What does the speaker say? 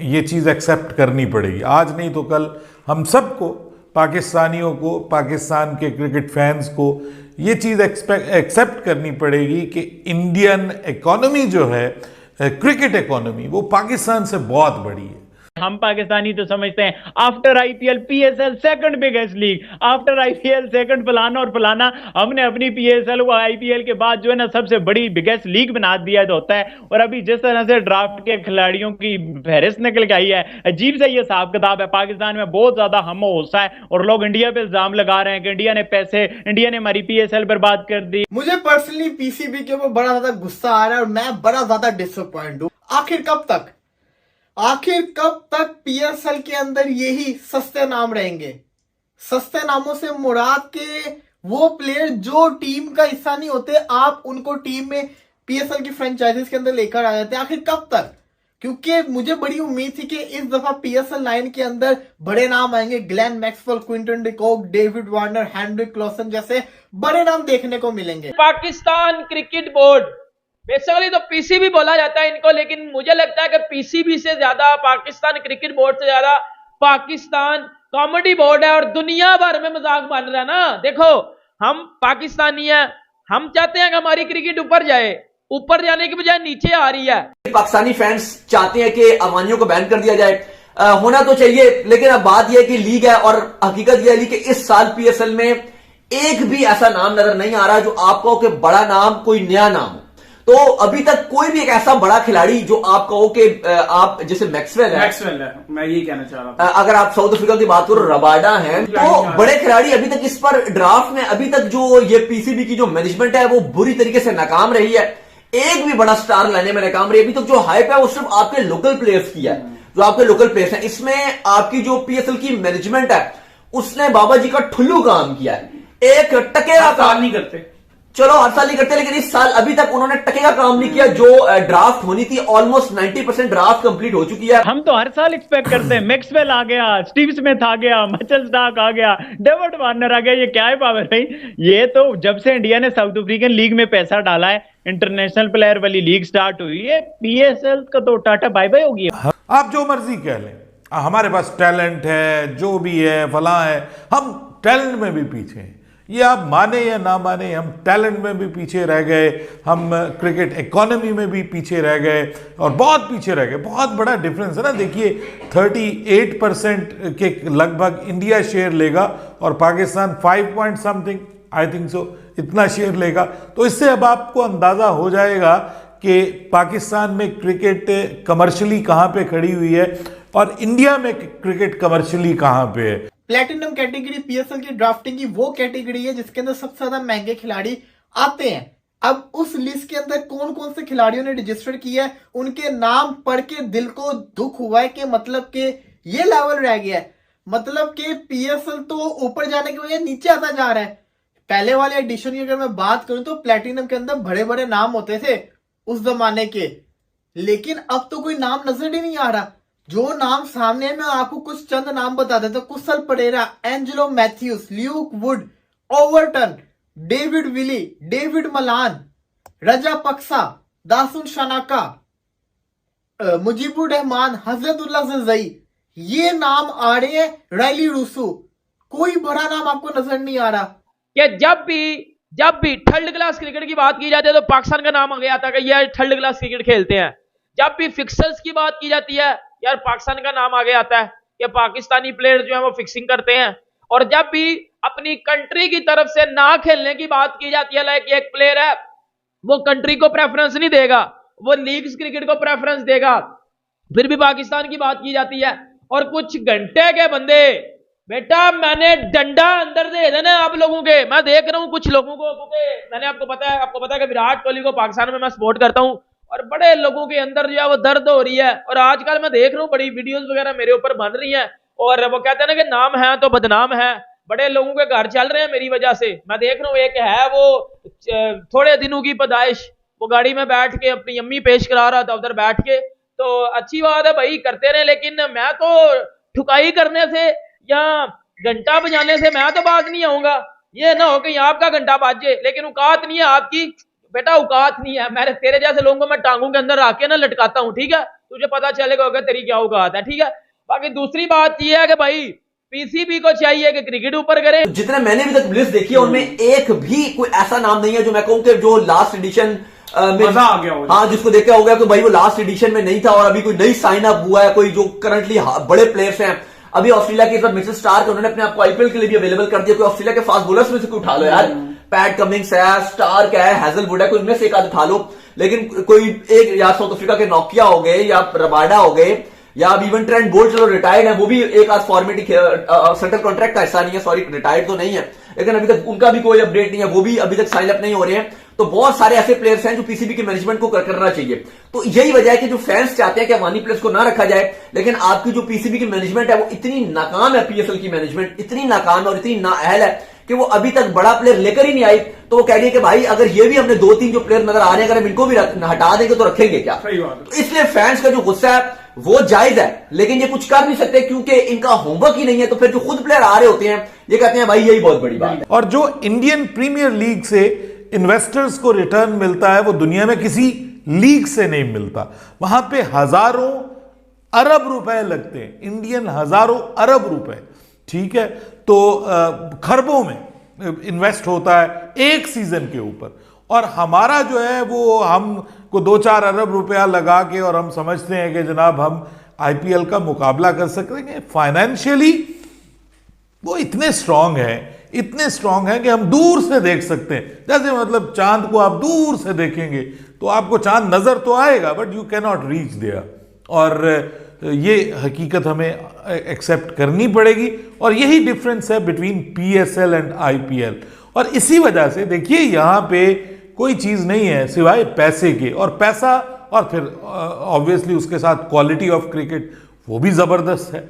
ये चीज़ एक्सेप्ट करनी पड़ेगी। आज नहीं तो कल हम सबको, पाकिस्तानियों को, पाकिस्तान के क्रिकेट फैंस को ये चीज़ एक्सेप्ट करनी पड़ेगी कि इंडियन इकोनॉमी जो है, क्रिकेट इकोनॉमी, वो पाकिस्तान से बहुत बड़ी है। हम पाकिस्तानी तो समझते हैं after IPL PSL second biggest league, after IPL second फलाना और फलाना, हमने अपनी पीएसएल को आईपीएल के बाद जो है ना सबसे बड़ी बिगेस्ट लीग बना दिया तो होता है। और अभी जिस तरह से ड्राफ्ट के खिलाड़ियों की फहरिस्त निकल के आई है, अजीब सा ये हिसाब किताब है। पाकिस्तान में बहुत ज्यादा हम होसा है और लोग इंडिया पे इल्जाम लगा रहे हैं कि इंडिया ने पैसे, इंडिया ने हमारी पीएसएल बर्बाद कर दी। मुझे पर्सनली पीसीबी के ऊपर बड़ा ज्यादा गुस्सा आ रहा है और मैं बड़ा ज्यादा डिसअपॉइंट हूं। आखिर कब तक पीएसएल के अंदर यही सस्ते नाम रहेंगे? सस्ते नामों से मुराद के वो प्लेयर जो टीम का हिस्सा नहीं होते, आप उनको टीम में पीएसएल की फ्रेंचाइजीज के अंदर लेकर आ जाते हैं। आखिर कब तक? क्योंकि मुझे बड़ी उम्मीद थी कि इस दफा पीएसएल 9 के अंदर बड़े नाम आएंगे, Glenn Maxwell, Quinton de Kock, David Warner, Heinrich Klaasen जैसे बड़े नाम देखने को मिलेंगे। पाकिस्तान क्रिकेट बोर्ड, बेसिकली तो पीसीबी बोला जाता है इनको, लेकिन मुझे लगता है कि पीसीबी से ज्यादा, पाकिस्तान क्रिकेट बोर्ड से ज्यादा पाकिस्तान कॉमेडी बोर्ड है और दुनिया भर में मजाक बन रहा है ना। देखो, हम पाकिस्तानी हैं, हम चाहते हैं कि हमारी क्रिकेट ऊपर जाए, ऊपर जाने की बजाय नीचे आ रही है। पाकिस्तानी फैंस चाहते हैं कि अवानियों को बैन कर दिया जाए, होना तो चाहिए, लेकिन अब बात यह है कि लीग है और हकीकत यह है कि इस साल पीएसएल में एक भी ऐसा नाम नजर नहीं आ रहा जो आपको कि बड़ा नाम, कोई नया नाम हो। तो अभी तक कोई भी एक ऐसा बड़ा खिलाड़ी जो आप कहो कि आप जैसे मैक्सवेल है, मैं यही कहना चाह रहा था। अगर आप साउथ अफ्रीका की बात करो, रबाडा हैं, तो बड़े खिलाड़ी अभी तक इस पर ड्राफ्ट में, अभी तक जो ये पीसीबी की जो मैनेजमेंट है वो बुरी तरीके से नाकाम रही है। एक भी बड़ा स्टार लाने में नाकाम रही है। अभी तक जो हाइप है वो सिर्फ आपके लोकल प्लेयर्स की है, जो आपके लोकल प्लेयर्स हैं। इसमें आपकी जो पीएसएल की मैनेजमेंट है उसने बाबा जी का ठुल्लू काम किया है। एक टके का काम नहीं करते, चलो हर साल नहीं करते, लेकिन इस साल अभी तक उन्होंने टके का काम नहीं किया। जो ड्राफ्ट होनी थी, ऑलमोस्ट 90% ड्राफ्ट कंप्लीट हो चुकी है। हम तो हर साल एक्सपेक्ट करते हैं, मैक्सवेल आ गया, स्टीव स्मिथ आ गया, मिचेल स्टार्क आ गया, डेविड वार्नर आ गया, ये क्या है पावर भाई? ये तो जब से इंडिया ने साउथ अफ्रीकन लीग में पैसा डाला है, इंटरनेशनल प्लेयर वाली लीग स्टार्ट हुई है, पीएसएल का तो टाटा बाय बाय हो गया। आप जो मर्जी कह लें, हमारे पास टैलेंट है, जो भी है, फला है, हम टैलेंट में भी पीछे हैं। ये आप माने या ना माने, हम टैलेंट में भी पीछे रह गए, हम क्रिकेट इकोनॉमी में भी पीछे रह गए और बहुत पीछे रह गए। बहुत बड़ा डिफरेंस है ना। देखिए, 38% के लगभग इंडिया शेयर लेगा और Pakistan 5 point something, I think so, इतना शेयर लेगा। तो इससे अब आपको अंदाज़ा हो जाएगा कि पाकिस्तान में क्रिकेट कमर्शियली कहाँ पे खड़ी हुई है और इंडिया में क्रिकेट कमर्शियली कहाँ पे है। प्लेटिनम कैटेगरी पीएसएल की ड्राफ्टिंग की वो कैटेगरी है जिसके अंदर सबसे ज्यादा महंगे खिलाड़ी आते हैं। अब उस लिस्ट के अंदर कौन कौन से खिलाड़ियों ने रजिस्टर किया है, उनके नाम पढ़ के दिल को दुख हुआ है कि मतलब के ये लेवल रह गया है। मतलब कि पीएसएल तो ऊपर जाने की वजह नीचे आता जा रहा है। पहले वाले एडिशन की अगर मैं बात करूं तो प्लेटिनम के अंदर बड़े बड़े नाम होते थे उस जमाने के, लेकिन अब तो कोई नाम नजर ही नहीं आ रहा। जो नाम सामने है, मैं आपको कुछ चंद नाम बता देता हूं। Kusal Perera, Angelo Mathews, Luke Wood, Overton, David Willey, David Malan, Rajapaksa, Dasun Shanaka, Mujibur Rahman, Hazratullah Zazai, ये नाम आ रहे हैं। राइली रूसू, कोई बड़ा नाम आपको नजर नहीं आ रहा। कि जब भी थर्ड क्लास क्रिकेट की बात की जाती है तो पाकिस्तान का नाम आगे आता है कि यार थर्ड क्लास क्रिकेट खेलते हैं। जब भी फिक्सर्स की बात की जाती है यार पाकिस्तान का नाम आगे आता है कि पाकिस्तानी प्लेयर जो है वो फिक्सिंग करते हैं। और जब भी अपनी कंट्री की तरफ से ना खेलने की बात की जाती है, लाइक एक प्लेयर है वो कंट्री को प्रेफरेंस नहीं देगा, वो लीग्स क्रिकेट को प्रेफरेंस देगा, फिर भी पाकिस्तान की बात की जाती है। और कुछ घंटे के बंदे, बेटा मैंने डंडा अंदर दे देना आप लोगों के। मैं देख रहा हूं कुछ लोगों को, क्योंकि मैंने आपको पता है कि विराट कोहली को पाकिस्तान में मैं सपोर्ट करता हूं और बड़े लोगों के अंदर जो है वो दर्द हो रही है। और आजकल मैं देख रहा हूँ बड़ी वीडियोस वगैरह मेरे ऊपर बन रही हैं और वो कहते हैं ना कि नाम है तो बदनाम है। बड़े लोगों के घर चल रहे हैं मेरी वजह से। मैं देख रहा हूँ एक है वो थोड़े दिनों की पैदाइश, वो गाड़ी में बैठ के अपनी अम्मी पेश करा रहा था उधर बैठ के। तो अच्छी बात है भाई, करते रहे, लेकिन मैं तो ठुकाई करने से या घंटा बजाने से मैं तो बात नहीं आऊंगा। ये ना हो कि आपका घंटा बाजे, लेकिन औकात नहीं है आपकी, बेटा औकात नहीं है। मैं तेरे जैसे लोगों को मैं टांगों के अंदर आके ना लटकाता हूं, ठीक है। तुझे पता चलेगा होगा तेरी क्या औकात है, ठीक है। बाकी दूसरी बात यह है कि भाई पीसीबी को चाहिए कि क्रिकेट ऊपर करे। जितने मैंने अभी तक लिस्ट देखी है उनमें एक भी कोई ऐसा नाम नहीं है जो मैं कहूं कि जो लास्ट एडिशन में मजा आ गया होगा। हाँ, जिसको देख के हो गया कि भाई वो लास्ट एडिशन में नहीं था और अभी कोई नई साइन अप हुआ है, कोई जो करंटली बड़े प्लेयर्स हैं। अभी ऑस्ट्रेलिया के इस बार मिचेल स्टार्क उन्होंने अपने आप को आईपीएल के लिए भी अवेलेबल कर दिया। कोई ऑस्ट्रेलिया के फास्ट बॉलर्स में से कोई उठा लो यार, पैट कमिंग्स है, स्टार्क है, हैजलवुड है, कोई इनमें से एक आध उठा लो। लेकिन कोई एक या साउथ अफ्रीका के नोकिया हो गए या रबाडा हो गए या अब इवन ट्रेंट बोल्ट चलो रिटायर्ड है, वो भी एक आध फॉर्मेट सेंट्रल कॉन्ट्रैक्ट का हिस्सा नहीं है, सॉरी रिटायर्ड तो नहीं है, लेकिन अभी तक उनका भी कोई अपडेट नहीं है, वो भी अभी तक साइन अप नहीं हो रहे हैं। तो बहुत सारे ऐसे प्लेयर्स हैं जो पीसीबी के मैनेजमेंट को करना चाहिए। तो यही वजह है कि जो फैंस चाहते हैं कि अफगानी प्लेयर्स को ना रखा जाए, लेकिन आपकी जो पीसीबी की मैनेजमेंट है वो इतनी नाकाम है, पीएसएल की मैनेजमेंट इतनी नाकाम है और इतनी नाअहल है कि वो अभी तक बड़ा प्लेयर लेकर ही नहीं आई। तो वो कह रही है कि भाई अगर ये भी हमने 2-3 जो प्लेयर नजर आ रहे हैं अगर हम इनको भी हटा देंगे तो रखेंगे क्या। सही बात है। तो इसलिए फैंस का जो गुस्सा है वो जायज है, लेकिन ये कुछ कर नहीं सकते क्योंकि इनका होमवर्क ही नहीं है। तो फिर जो खुद प्लेयर आ रहे होते हैं ये कहते हैं भाई यही बहुत बड़ी बात है। और जो इंडियन प्रीमियर लीग से इन्वेस्टर्स को रिटर्न मिलता है वो दुनिया में किसी लीग से नहीं मिलता। वहां पे हजारों अरब रुपए लगते हैं, इंडियन हजारों अरब रुपए, ठीक है। तो खरबों में इन्वेस्ट होता है एक सीजन के ऊपर, और हमारा जो है वो हमको 2-4 अरब रुपया लगा के और हम समझते हैं कि जनाब हम आईपीएल का मुकाबला कर सकेंगे। फाइनेंशियली वो इतने स्ट्रांग है कि हम दूर से देख सकते हैं। जैसे मतलब चांद को आप दूर से देखेंगे तो आपको चांद नजर तो आएगा but you can not reach there. और ये हकीकत हमें एक्सेप्ट करनी पड़ेगी और यही डिफरेंस है बिटवीन पीएसएल एंड आईपीएल। और इसी वजह से देखिए यहां पे कोई चीज नहीं है सिवाय पैसे के, और पैसा और फिर ऑब्वियसली उसके साथ क्वालिटी ऑफ क्रिकेट वो भी जबरदस्त है।